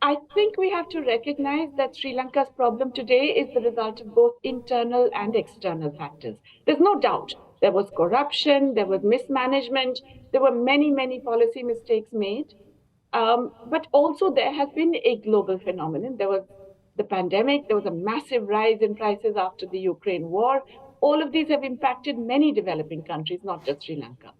I think we have to recognize that Sri Lanka's problem today is the result of both internal and external factors. There's no doubt there was corruption, there was mismanagement, there were many, many policy mistakes made. But also, there has been a global phenomenon. There was the pandemic, there was a massive rise in prices after the Ukraine war. All of these have impacted many developing countries, not just Sri Lanka.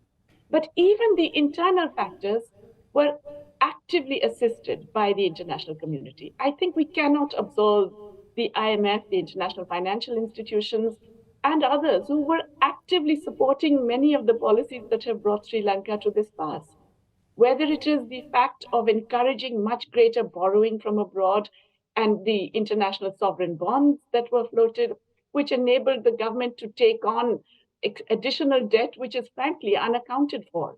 But even the internal factors were actively assisted by the international community. I think we cannot absolve the IMF, the international financial institutions, and others who were actively supporting many of the policies that have brought Sri Lanka to this pass. Whether it is the fact of encouraging much greater borrowing from abroad and the international sovereign bonds that were floated, which enabled the government to take on additional debt, which is frankly unaccounted for.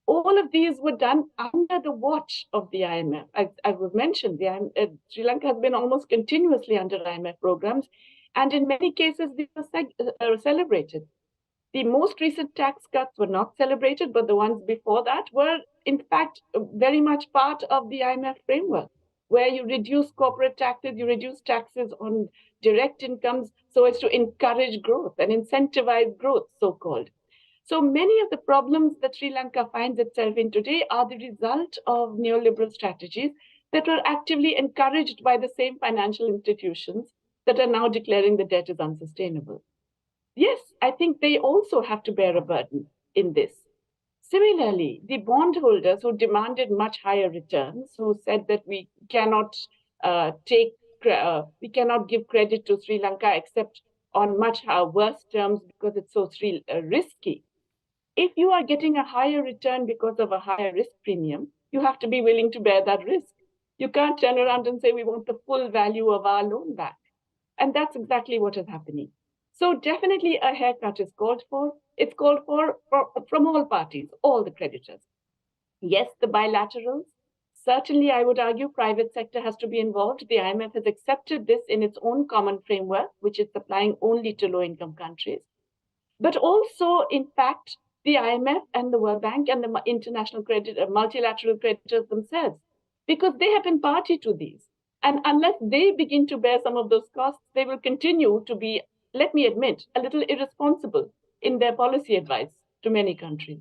All of these were done under the watch of the IMF. As was mentioned, Sri Lanka has been almost continuously under IMF programs, and in many cases, these were celebrated. The most recent tax cuts were not celebrated, but the ones before that were, in fact, very much part of the IMF framework, where you reduce corporate taxes, you reduce taxes on direct incomes so as to encourage growth and incentivize growth, so called. So many of the problems that Sri Lanka finds itself in today are the result of neoliberal strategies that were actively encouraged by the same financial institutions that are now declaring the debt is unsustainable. Yes, I think they also have to bear a burden in this. Similarly, the bondholders who demanded much higher returns, who said that we cannot we cannot give credit to Sri Lanka except on much worse terms because it's so risky. If you are getting a higher return because of a higher risk premium, you have to be willing to bear that risk. You can't turn around and say we want the full value of our loan back. And that's exactly what is happening. So definitely a haircut is called for. It's called for from all parties, all the creditors. Yes, the bilaterals. Certainly, I would argue private sector has to be involved. The IMF has accepted this in its own common framework, which is applying only to low-income countries. But also, in fact, the IMF and the World Bank and the international multilateral creditors themselves, because they have been party to these. And unless they begin to bear some of those costs, they will continue to be, let me admit, a little irresponsible in their policy advice to many countries.